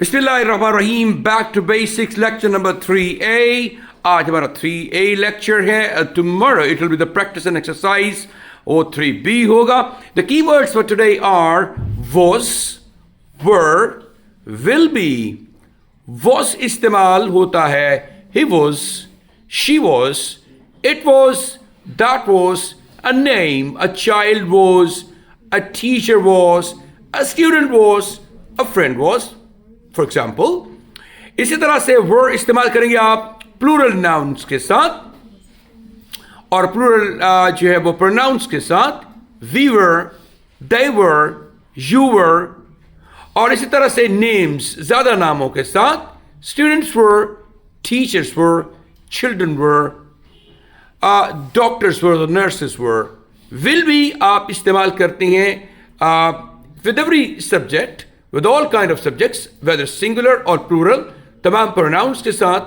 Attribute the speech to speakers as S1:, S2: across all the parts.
S1: बिस्मिल्लाहिर्रहमानिर्रहीम. Back to basics lecture number 3A. आज हमारा 3A लेक्चर है. Tomorrow it will be the practice and exercise और 3B होगा. The keywords for today are was, were, will be. was इस्तेमाल होता है he was, she was, it was, that was, a name, a child was, a teacher was, a student was, a friend was, for example. इसी तरह से were इस्तेमाल करेंगे आप plural nouns के साथ और प्लूरल जो है वो प्रोनाउंस के साथ. we were, they were, you were. और इसी तरह से नेम्स ज्यादा नामों के साथ students were, teachers were, children were, doctors were, the nurses were. will be आप इस्तेमाल करते हैं with every subject, with all kind of subjects, whether singular or plural, तमाम pronouns के साथ.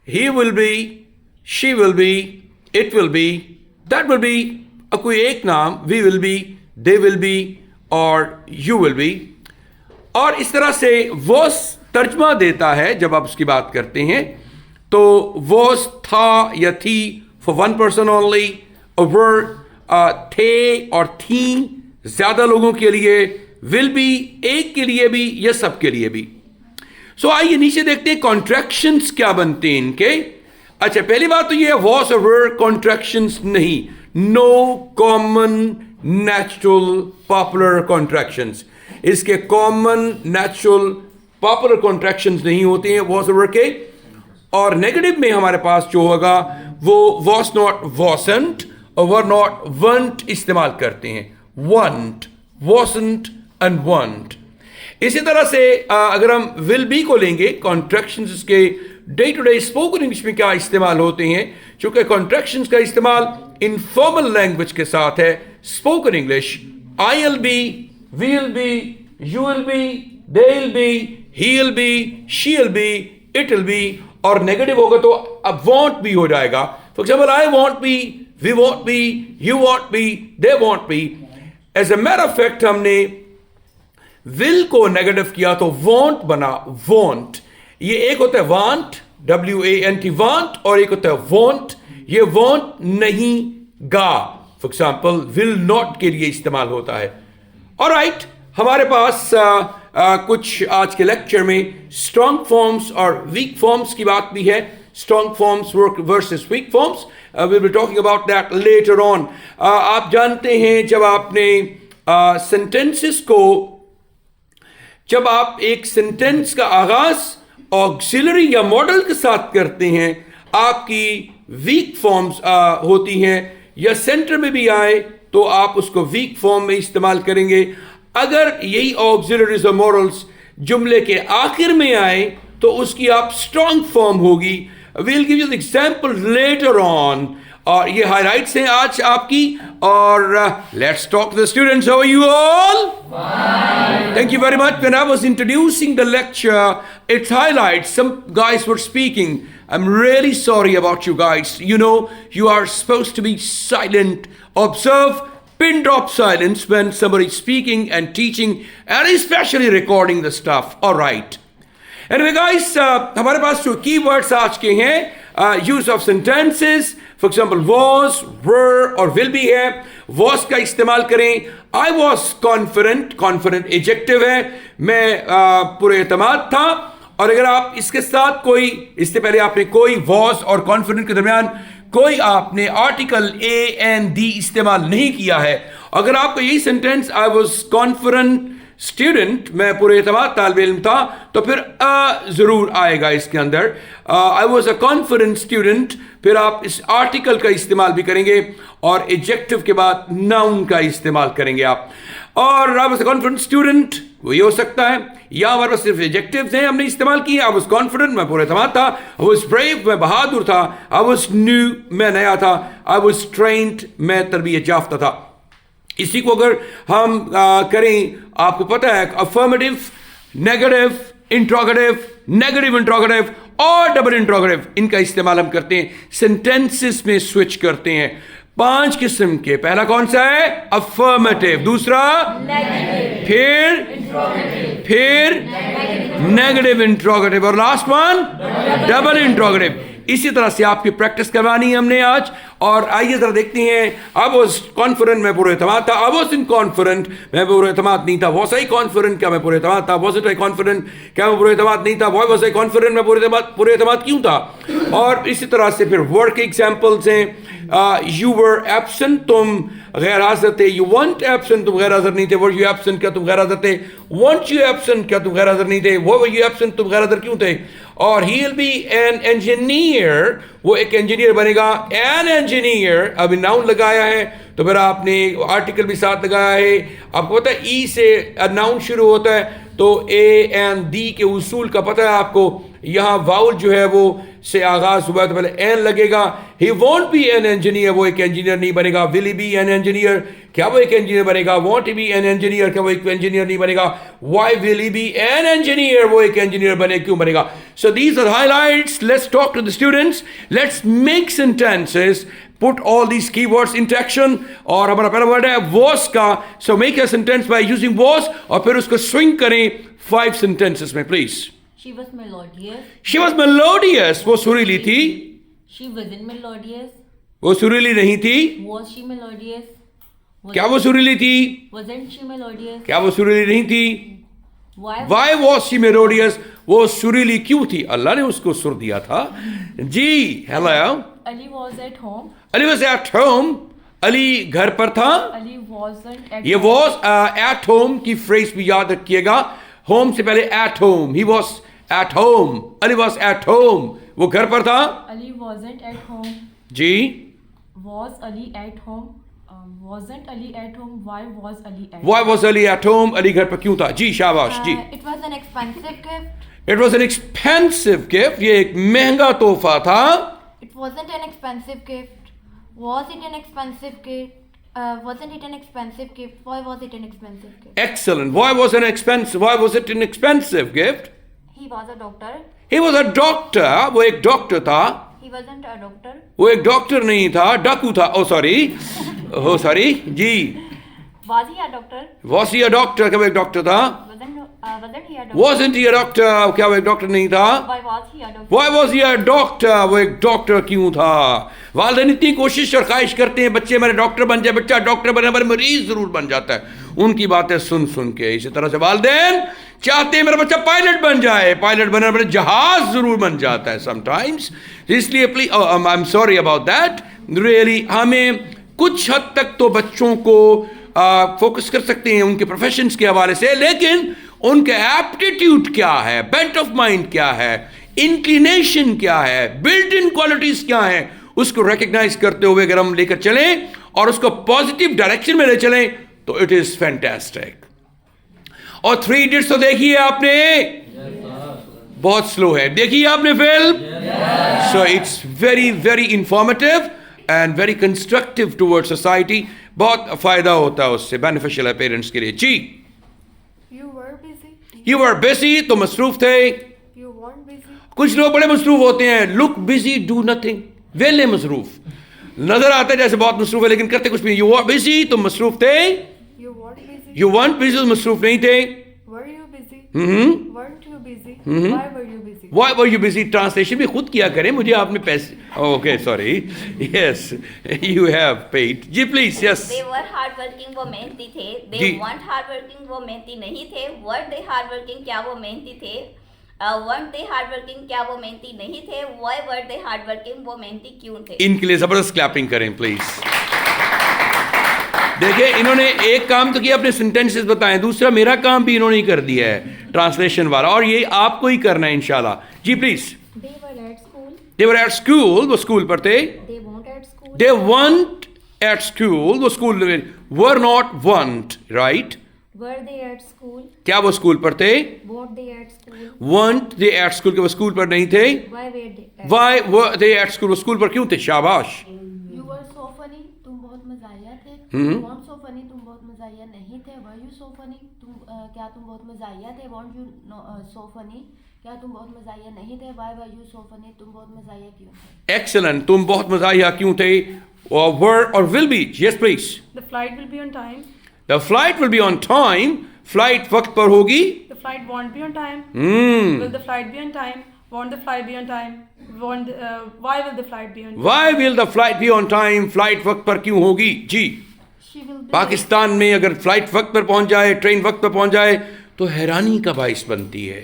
S1: he will be, she will be, it will be, that will be. कोई एक नाम we will be, they will be और you will be. और इस तरह से was तर्जमा देता है जब आप उसकी बात करते हैं तो was था या थी for one person only, or were थे और थी ज्यादा लोगों के लिए, will be एक के लिए भी या सब के लिए भी. सो आइए नीचे देखते हैं कॉन्ट्रैक्शंस क्या बनते हैं इनके. अच्छा, पहली बात तो ये है was और were कॉन्ट्रैक्शंस नहीं. No common natural popular contractions. इसके कॉमन नेचुरल पॉपुलर कॉन्ट्रैक्शंस नहीं होते हैं was और were के. और नेगेटिव में हमारे पास जो होगा वो was not, wasn't और were not, weren't इस्तेमाल करते हैं. want, wasn't and weren't. इसी तरह से अगर हम will be को लेंगे, कॉन्ट्रैक्शंस इसके day to day spoken English में क्या इस्तेमाल होते हैं. चूंकि कॉन्ट्रैक्शंस का इस्तेमाल इनफॉर्मल लैंग्वेज के साथ है. Spoken English I will be, we will be, you will be, they will be, he will be, she will be, it will be. और नेगेटिव होगा तो अब won't be हो जाएगा. For example I won't be, we won't be, you won't be, they won't be. As a matter of fact हमने will को negative किया तो won't बना won't. ये एक होता है want, WANT want, और एक होता है won't. ये won't नहीं गा फॉर एग्जाम्पल will not के लिए इस्तेमाल होता है. ऑलराइट, हमारे पास कुछ आज के लेक्चर में स्ट्रॉन्ग फॉर्म्स और वीक फॉर्म्स की बात भी है. Strong forms versus weak forms, we will talking about that later on. आप जानते हैं जब आपने सेंटेंसेस को, जब आप एक सेंटेंस का आगाज ऑक्सिलरी या मॉडल के साथ करते हैं, आपकी वीक फॉर्म्स होती हैं. या सेंटर में भी आए तो आप उसको वीक फॉर्म में इस्तेमाल करेंगे. अगर यही ऑक्सिलरीज और मॉडल्स जुमले के आखिर में आए तो उसकी आप स्ट्रॉन्ग फॉर्म होगी. We'll give you the example later on. और ये हाइलाइट्स हैं आज आपकी. और let's talk to the students. How are you all? Thank you very much. When I was introducing the lecture, its highlights, some guys were speaking. I'm really sorry about you guys. You know, you are supposed to be silent. Observe pin drop silence when somebody is speaking and teaching, and especially recording the stuff. All right. Anyway, guys, हमारे पास जो keywords आज के हैं, use of sentences, for example, was, were और will be है. was का इस्तेमाल करें. I was confident, confident adjective है, मैं पूरे एतमाद था. और अगर आप इसके साथ कोई, इससे पहले आपने कोई was और confident के दरमियान कोई आपने आर्टिकल AND इस्तेमाल नहीं किया है, अगर आपको यही sentence I was confident student, मैं पूरे एतमाद तालिब इल्म था, तो फिर जरूर आएगा इसके अंदर. I was a confident student, फिर आप इस आर्टिकल का इस्तेमाल भी करेंगे और एडजेक्टिव के बाद नाउन का इस्तेमाल करेंगे आप. और I was a confident student वही हो सकता है, या हमारे पास सिर्फ एडजेक्टिव्स हैं हमने इस्तेमाल किए. आई वॉज कॉन्फिडेंट, मैं पूरे एतमाद था. आई वॉज ब्रेव, मैं बहादुर था. आई वॉज न्यू, मैं नया था. आई वॉज ट्रेन्ड, मैं तरबियत याफ्ता था. इसी को अगर हम करें, आपको पता है affirmative, negative, interrogative, negative interrogative और डबल इंट्रोगेटिव, इनका इस्तेमाल हम करते हैं सेंटेंसेस में स्विच करते हैं. 5 किस्म के. पहला कौन सा है? अफर्मेटिव. दूसरा नेगेटिव. फिर नेगेटिव इंट्रोगेटिव, और लास्ट वन डबल इंट्रोगेटिव। इसी तरह से आपकी प्रैक्टिस करवानी है हमने आज। और आइए जरा देखते हैं, अब वॉज कॉन्फिडेंट में पूरे एतमाद था, अब वॉज इन कॉन्फिडेंट में पूरे एतमाद नहीं था, वॉज आई कॉन्फिडेंट क्या मैं पूरे एतमाद था, वॉज इट आई कॉन्फिडेंट क्या मैं पूरे एतमाद नहीं था, वॉज आई कॉन्फिडेंट में पूरे एतमाद क्यों था। और इसी तरह से फिर वर्ड के एग्जाम्पल्स हैं, यू वर एब्सेंट तुम गैर हाजिर थे, यू वॉन्ट एब्सेंट तुम गैर हाजिर नहीं थे, वर यू एब्सेंट क्या तुम गैर हाजिर थे, वॉन्ट यू एब्सेंट क्या तुम गैर हाजिर नहीं थे, वर यू एब्सेंट तुम गैर हाजिर क्यों थे। और he will be an engineer, वो एक इंजीनियर बनेगा। एन इंजीनियर, अभी नाउन लगाया है तो फिर आपने आर्टिकल भी साथ लगाया है। आपको पता है ई से नाउन शुरू होता है तो ए एन डी के उसूल का पता है आपको। यहाँ वाउल जो है वो से आगाज हुआ है तो पहले एन लगेगा। He won't be an engineer, वो एक इंजीनियर नहीं बनेगा। Will he be an engineer, क्या वो एक इंजीनियर बनेगा। Won't he be an engineer, क्या वो एक इंजीनियर नहीं बनेगा। Why will he be an engineer, वो एक इंजीनियर बने क्यों बनेगा। So these are highlights. Let's talk to the students, let's make sentences, put all these keywords into action। और हमारा पहला वर्ड है was का, so make a sentence by using was और फिर उसको swing करें 5 sentences में please।
S2: She was melodious।
S1: She was melodious, वो सुरीली थी।
S2: She wasn't melodious।
S1: वो सुरीली नहीं थी।
S2: Was she melodious?
S1: क्या वो सुरीली थी।
S2: Wasn't she melodious?
S1: क्या वो सुरीली नहीं थी।
S2: Why
S1: was she melodious, वो सुरीली क्यों थी, अल्लाह ने उसको सुर दिया था जी। Hello,
S2: Ali was at home।
S1: Ali was at home, Ali घर पर था।
S2: Ali wasn't at
S1: ये was at home की फ्रेज भी याद रखिएगा, होम से पहले at home। he was at home, Ali was at home, वो घर पर था।
S2: Ali wasn't at home।
S1: Ji.
S2: Was Ali at home? Wasn't Ali at home? Why was Ali at
S1: Why was Ali at home, Ali घर पर क्यों था जी। शाबाश जी।
S2: It was an expensive gift।
S1: It was an expensive gift, ये एक महंगा तोहफा था।
S2: It wasn't an expensive gift। Was it an expensive gift? Wasn't it an expensive gift? Why was it an expensive gift?
S1: Excellent। Why was it an expensive gift?
S2: He was a doctor।
S1: He was a doctor, वो एक doctor था।
S2: He wasn't a doctor।
S1: वो एक doctor नहीं था, डाकू था। Oh sorry, oh sorry जी।
S2: Was he a doctor?
S1: Was he a doctor, क्या वो एक डॉक्टर था।
S2: Wasn't he a doctor?
S1: Wasn't he a doctor, क्या वो एक डॉक्टर नहीं था।
S2: Why was he a doctor?
S1: Why was he a doctor, वो एक डॉक्टर क्यों था। वालिदैन इतनी कोशिश और ख्वाहिश करते हैं बच्चे मेरे डॉक्टर बन जाए, बच्चा डॉक्टर बने पर मरीज जरूर बन जाता है उनकी बातें सुन सुन के। इसी तरह से वालिदैन चाहते हैं मेरा बच्चा पायलट बन जाए, पायलट बनने पर जहाज जरूर बन जाता है समटाइम्स। इसलिए please, I am sorry about that really. हमें कुछ हद तक तो बच्चों को फोकस कर सकते हैं उनके प्रोफेशंस के हवाले से, लेकिन उनके एप्टीट्यूड क्या है, बेंट ऑफ माइंड क्या है, इंक्लिनेशन क्या है, बिल्ट इन क्वालिटीज क्या है, उसको रिकग्नाइज करते हुए अगर हम लेकर चलें और उसको पॉजिटिव डायरेक्शन में ले चलें तो इट इज फैंटास्टिक। और 3 इडियट्स तो देखी है आपने। बहुत स्लो है, देखिए आपने film. So it's very very informative and very constructive towards society. बहुत फायदा होता है उससे, बेनिफिशियल है पेरेंट्स के लिए जी।
S2: You were busy।
S1: You were busy, तो मसरूफ थे।
S2: You weren't busy।
S1: कुछ लोग बड़े मसरूफ होते हैं, लुक बिजी डू नथिंग, वेले मसरूफ नजर आता है जैसे बहुत मसरूफ है लेकिन करते कुछ भी नहीं। यू वर बिजी, तुम मसरूफ थे।
S2: You weren't busy।
S1: You weren't busy, तुम मसरूफ नहीं थे।
S2: Were you busy?
S1: Hmm.
S2: Weren't you busy? Why were you busy?
S1: Why were you busy? Translation भी खुद किया करें, मुझे आपने पैसे, okay sorry, yes you have paid जी please. Yes,
S3: They were hard working, वो मेहनती थे। They
S1: ji.
S3: weren't hard working, वो मेहनती नहीं थे। Were they hard working, क्या वो मेहनती थे। weren't they hard working, क्या वो मेहनती नहीं थे। Why were they hard working, वो मेहनती क्यों थे।
S1: इनके लिए जबरदस्त क्लैपिंग करें प्लीज। देखिए इन्होंने एक काम तो किया, अपने सेंटेंसेस बताएं, दूसरा मेरा काम भी इन्होंने ही कर दिया है ट्रांसलेशन वाला, और ये आपको ही करना है इंशाल्लाह जी please.
S2: They were at school।
S1: They were at school, वो स्कूल पर थे।
S2: They weren't at school।
S1: They weren't at school, वो स्कूल में were not weren't, right?
S2: Were they at school?
S1: क्या वो स्कूल पर थे।
S2: Weren't they at school?
S1: weren't they at school, के वो स्कूल पर नहीं थे।
S2: Why were they at
S1: Why were they at school, वो स्कूल पर क्यों थे। शाबाश।
S2: You were so funny, तुम बहुत मज़ाहिया थे।
S1: हम्म।
S2: Weren't so funny, तुम बहुत मज़ाहिया नहीं थे। Were you so funny, क्या तुम बहुत मज़ाहिया थे। Weren't you so funny, क्या तुम बहुत मज़ाहिया नहीं थे। Why were you so funny, तुम बहुत मज़ाहिया क्यों थे।
S1: Excellent, तुम बहुत मज़ाहिया क्यों थे। were और will be, yes please।
S4: The flight will be on time।
S1: The flight will be on time, flight वक्त पर होगी।
S4: The the flight won't be on time?
S1: Hmm.
S4: Will the flight be on time? Won't the flight be on time? Why will the flight be on time?
S1: Why will the flight be on time? Flight वक्त पर क्यों होगी? जी,
S2: She will be
S1: Pakistan में अगर flight वक्त पर पहुंच जाए, ट्रेन वक्त पर पहुंच जाए, तो हैरानी का बाइस बनती है।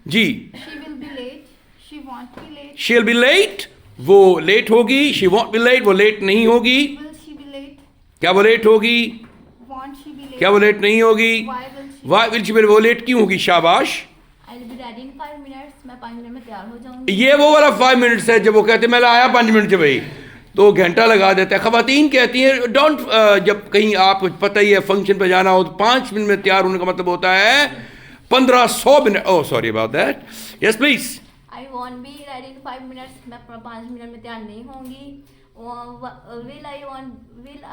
S1: जी,
S2: late. She will be late. She won't be late.
S1: she'll be late, वो लेट होगी। she won't be late, वो लेट नहीं होगी।
S2: Will she be late?
S1: क्या वो लेट होगी?
S2: Won't she be late?
S1: क्या वो लेट नहीं होगी?
S2: Why will she?
S1: Why will she be? वो लेट क्यों होगी? शाबाश।
S2: I'll be ready in 5 minutes. मैं 5 मिनट में तैयार हो जाऊंगी।
S1: ये वो वाला 5 मिनट्स है जब वो कहते हैं मैं आया 5 मिनट से भाई, तो घंटा लगा देता है। खवातीन कहती हैं डोंट, जब कहीं आपको पता ही है फंक्शन पे जाना हो तो 5 मिनट में तैयार होने का मतलब होता है 1500 minute. Oh sorry about that. Yes please.
S2: I won't be ready in 5 minutes. मैं 5 मिनट में तैयार नहीं होंगी। Will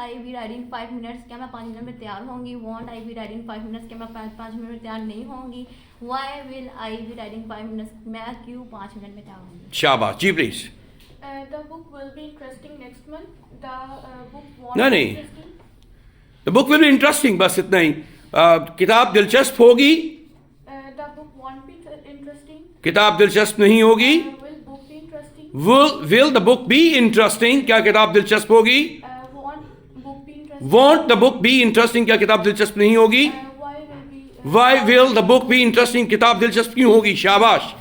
S2: I be ready in 5 minutes? क्या मैं 5 मिनट में तैयार होंगी? Won't I be ready in 5 minutes? क्या मैं 5 मिनट में तैयार नहीं होंगी? Why will I be ready in 5 minutes? मैं क्यों 5 मिनट में तैयार होंगी?
S1: शाबाश जी please.
S4: The book will be interesting next month. The book won't
S1: नहीं,
S4: be
S1: नहीं।
S4: interesting.
S1: The book will be interesting, बस इतना ही। किताब दिलचस्प होगी,
S4: The book won't be interesting.
S1: किताब दिलचस्प नहीं होगी।
S4: Will book be interesting?
S1: Will the book be interesting? क्या किताब दिलचस्प होगी?
S4: Won't book be interesting?
S1: Won't the book be interesting? क्या किताब दिलचस्प नहीं होगी?
S4: Why will
S1: Why will
S4: be?
S1: the book be interesting? किताब दिलचस्प क्यों होगी? शाबाश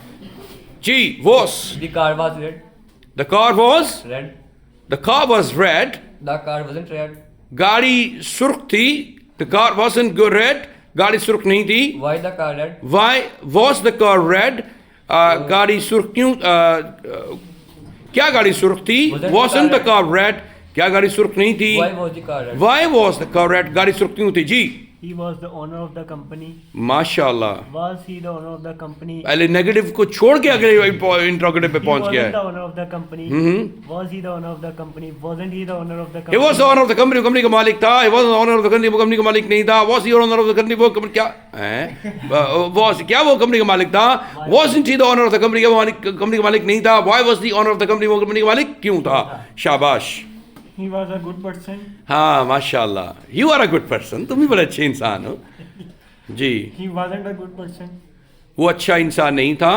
S1: जी। was
S5: The car was red.
S1: the car was
S5: Red.
S1: the car was red,
S5: The car wasn't red.
S1: गाड़ी सुर्ख थी। the car wasn't good red, गाड़ी सुर्ख नहीं थी।
S5: Why the car red?
S1: why was the car red? गाड़ी सुर्ख क्यों, क्या गाड़ी सुर्ख थी? wasn't the car red, क्या गाड़ी सुर्ख नहीं थी?
S5: Why was the car red?
S1: why was the car red, गाड़ी सुर्ख क्यों थी? जी
S6: He was the owner of the company.
S1: माशाल्लाह।
S6: Was he the owner of the company?
S1: पहले नेगेटिव को छोड़ के अगले इंट्रोगेटिव पे
S6: He
S1: पहुंच गया
S6: wasn't the
S1: है।
S6: owner of the company. Was he the owner of the company? Wasn't he the owner of the
S1: He
S6: company?
S1: was the owner of the company, company का मालिक था। He was the owner of the company, वो company का मालिक नहीं था। Was he the owner of the company, वो company क्या है? Was क्या वो कंपनी का मालिक था? Wasn't he the owner of the company, क्या वो कंपनी का मालिक नहीं था? Why was the owner of the company, वो कंपनी का मालिक क्यों था? शाबाश।
S6: He was a good person.
S1: हाँ माशाल्लाह। You are a good person, तुम भी बड़े अच्छे इंसान हो। जी,
S6: He wasn't a good person.
S1: वो अच्छा इंसान नहीं था।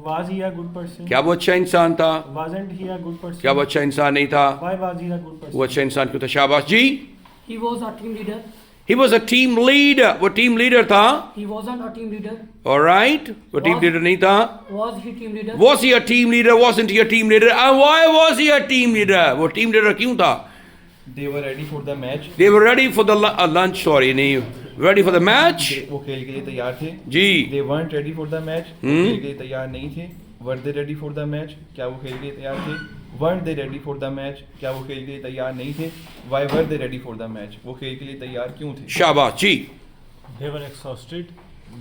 S6: Was he a good person?
S1: क्या वो अच्छा इंसान था?
S6: Wasn't he a good person?
S1: क्या वो अच्छा इंसान नहीं था?
S6: Why was he a good person?
S1: वो अच्छा इंसान क्यों था? शाबाश जी।
S7: He was a team leader.
S1: He was a team leader, वो टीम लीडर था।
S7: He wasn't a team leader.
S1: Alright, वो टीम लीडर नहीं था।
S7: Was he team leader?
S1: Was he a team leader? Wasn't he a team leader? And why was he a team leader? वो team leader क्यों था?
S8: They were ready for the match.
S1: They were ready for the lunch. Sorry, नहीं, ready for the match.
S8: वो खेल के लिए तैयार थे।
S1: जी,
S8: They weren't ready for the match. वो खेल के लिए तैयार नहीं थे। Were they ready for the match? क्या वो खेल के लिए तैयार थे? Weren't they ready for the match? क्या वो खेल के लिए तैयार नहीं थे? Why were they ready for the match? वो खेल के लिए तैयार क्यों थे?
S1: शाबाश जी।
S6: They were exhausted.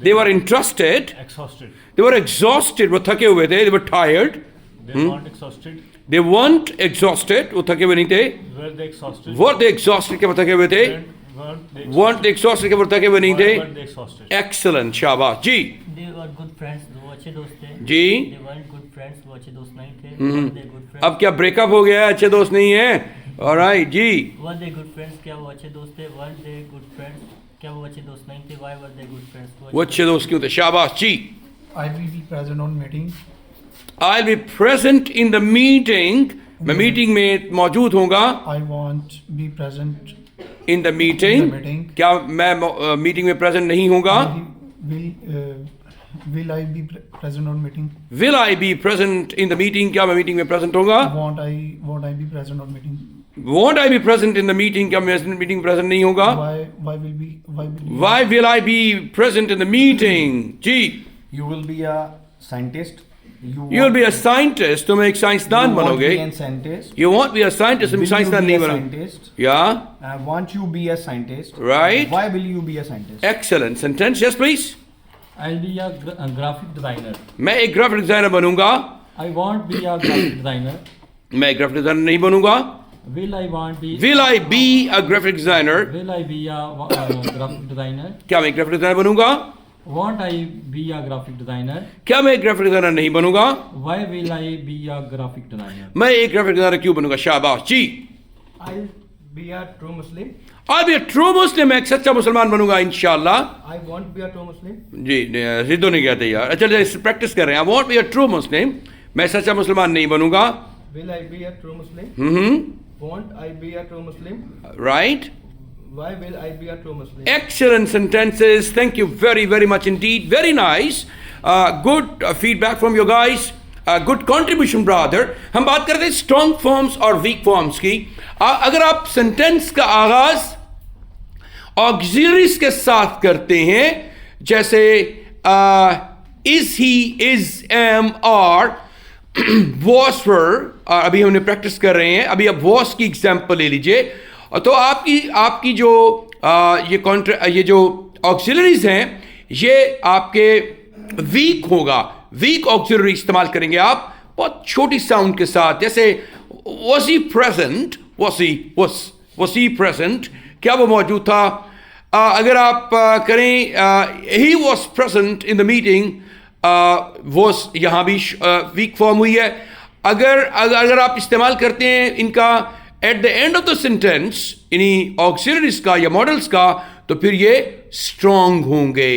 S1: They were interested.
S6: Exhausted.
S1: They were exhausted. वो थके हुए थे. They were tired.
S6: They weren't exhausted.
S1: They weren't exhausted. वो थके हुए नहीं थे.
S6: Were they exhausted?
S1: Were they exhausted? क्या वो थके हुए थे? Weren't they exhausted? क्या वो थके हुए नहीं
S6: Why
S1: थे?
S6: were they exhausted?
S1: Excellent. शाबाश जी।
S9: They were good friends. वो अच्छे दोस्त थे.
S1: जी।
S9: They weren't good friends. वो अच्छे दोस्त नहीं थे. Were they good friends?
S1: अब क्या ब्रेकअप हो गया है? अच्छे दोस्त नहीं है? Alright ji.
S9: Were they good friends? क्या वो अच्छे दोस्त थे? Weren't they good friends? क्या वो अच्छे दोस्त नहीं थे? Why were they good friends?
S1: वो अच्छे दोस्त क्यों थे? शाबाश जी।
S10: I will be present on meeting.
S1: I'll be present in the meeting. मैं मीटिंग में मौजूद होऊंगा।
S10: I want be present.
S1: In the meeting.
S10: In the meeting.
S1: क्या मैं मीटिंग में प्रेजेंट नहीं होगा?
S10: Will I be present on meeting?
S1: Will I be present in the meeting? क्या मैं मीटिंग में प्रेजेंट होगा?
S10: Won't I be present on meeting?
S1: Won't I be present in the meeting? क्या मैं मीटिंग में प्रेजेंट नहीं होगा? Why will I be present in the meeting? Ji.
S11: You will be a scientist.
S1: You'll be a scientist. तुम एक साइंसदान बनोगे।
S11: You won't be a scientist.
S1: You won't be a scientist. तुम साइंसदान नहीं बनोगे। Yeah.
S11: Won't you be a scientist?
S1: Right.
S11: Why will you be a scientist?
S1: Excellent sentence. Yes, please.
S9: I'll be a graphic designer.
S1: मैं एक graphic designer बनूंगा।
S9: I won't be a graphic designer.
S1: मैं एक graphic designer नहीं बनूंगा।
S9: Will I be
S1: a graphic designer?
S9: Will I be a graphic designer?
S1: क्या मैं एक ग्राफिक डिजाइनर बनूंगा?
S9: Won't I be a graphic designer?
S1: क्या मैं एक ग्राफिक डिजाइनर नहीं बनूंगा?
S9: Why will I be a graphic designer?
S1: मैं एक ग्राफिक डिजाइनर क्यों बनूंगा? शाबाश जी।
S11: I'll be a true Muslim.
S1: I'll be a true Muslim, मैं एक सच्चा मुसलमान बनूंगा इंशाल्लाह.
S11: I won't be a true Muslim.
S1: जी जिद्दो नहीं कहते यार. अच्छा इस प्रैक्टिस कर रहे हैं. I won't be a true Muslim. मैं सच्चा मुसलमान नहीं बनूंगा.
S11: Will I be a true Muslim? Won't I be a true Muslim?
S1: Right.
S11: Why will I be a true Muslim?
S1: Excellent sentences. Thank you very much indeed. Very nice. Good feedback from you guys. Good contribution brother. हम बात करते हैं strong forms और weak forms की. अगर आप sentence का आगाज ऑक्सिलरीज के साथ करते हैं, जैसे is he, is, am, are, was, were, अभी हमने प्रैक्टिस कर रहे हैं. अभी अब was की एग्जांपल ले लीजिए. तो आपकी जो ये जो ऑक्सिलरीज हैं, ये आपके वीक होगा. वीक ऑक्सिलरी इस्तेमाल करेंगे आप बहुत छोटी साउंड के साथ. जैसे was he present, was he present, क्या वो मौजूद था. अगर आप करें he was present in the meeting, was यहाँ भी वीक फॉर्म हुई है. अगर आप इस्तेमाल करते हैं इनका at the end of the sentence, इन्हीं ऑक्सिलरीज का या मॉडल्स का, तो फिर ये स्ट्रॉन्ग होंगे.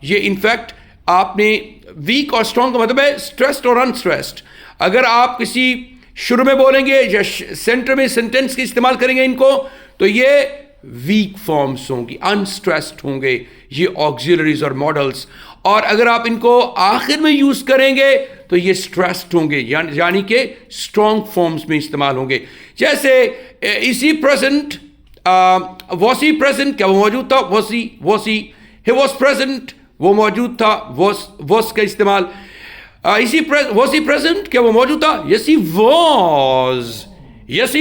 S1: ये इनफैक्ट आपने वीक और स्ट्रॉन्ग का मतलब है स्ट्रेस्ड और अनस्ट्रेस्ड. अगर आप किसी शुरू में बोलेंगे या सेंटर में सेंटेंस के इस्तेमाल करेंगे इनको, तो ये वीक फॉर्म्स होंगी, अनस्ट्रेस्ड होंगे ये ऑक्सिलरीज और मॉडल्स. और अगर आप इनको आखिर में यूज करेंगे तो ये स्ट्रेस्ड होंगे, यानी कि स्ट्रॉन्ग फॉर्म्स में इस्तेमाल होंगे. जैसे इसी प्रेजेंट, वॉस ही प्रेजेंट, क्या वो मौजूद था. वॉस ही वॉज प्रेजेंट, वो मौजूद था. वॉस का इस्तेमाल. वॉस ही प्रेजेंट, क्या वो मौजूद था. Yes he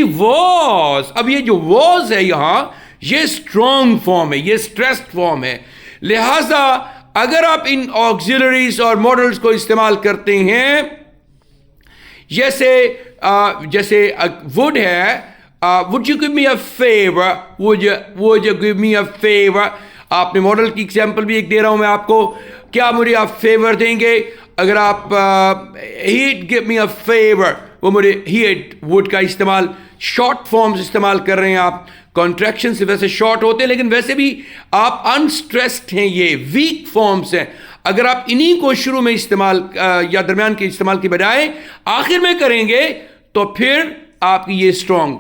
S1: was. अब ये जो वॉज है यहाँ, ये स्ट्रॉन्ग फॉर्म है, ये स्ट्रेस्ड फॉर्म है. लिहाजा अगर आप इन ऑक्सिलरीज और मॉडल्स को इस्तेमाल करते हैं, जैसे वुड है, would you give me a favour, would you give me a favour. आपने मॉडल की एग्जांपल भी एक दे रहा हूं मैं आपको. क्या मुझे आप फेवर देंगे. अगर आप he'd give me a favor, वो मुझे he'd, वुड का इस्तेमाल. शॉर्ट फॉर्म्स इस्तेमाल कर रहे हैं आप. कॉन्ट्रैक्शन से वैसे शॉर्ट होते हैं, लेकिन वैसे भी आप अनस्ट्रेस्ड हैं, ये वीक फॉर्म्स हैं. अगर आप इन्हीं को शुरू में इस्तेमाल या दरमियान के इस्तेमाल के बजाय आखिर में करेंगे, तो फिर आपकी ये strong.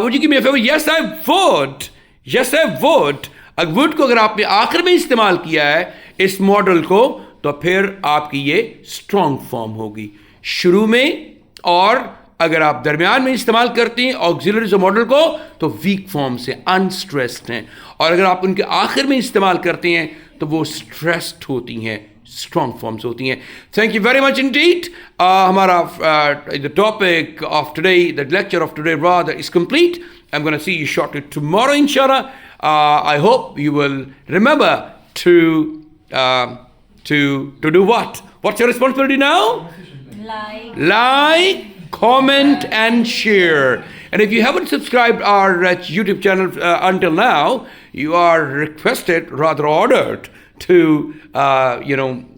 S1: Would you give me a favour. Yes I would. Yes I would. Would को अगर आपने आखिर में इस्तेमाल किया है इस मॉडल को, तो फिर आपकी ये स्ट्रॉन्ग फॉर्म होगी. शुरू में और अगर आप दरमियान में इस्तेमाल करते हैं ऑक्सिलरीज और मॉडल को, तो वीक फॉर्म से अनस्ट्रेस्ड हैं. और अगर आप उनके आखिर में इस्तेमाल करते हैं तो वो स्ट्रेस्ड होती हैं, स्ट्रॉन्ग फॉर्म्स होती हैं. Thank you very much indeed. हमारा the topic of today, the lecture of today rather is complete. I'm going to see you shortly tomorrow inshallah. I hope you will remember to do what? What's your responsibility now? Like, comment and share. And if you haven't subscribed our YouTube channel until now, you are requested, rather ordered, to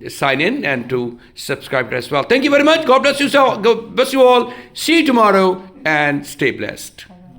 S1: sign in and to subscribe as well. Thank you very much. God bless you all. See you tomorrow and stay blessed.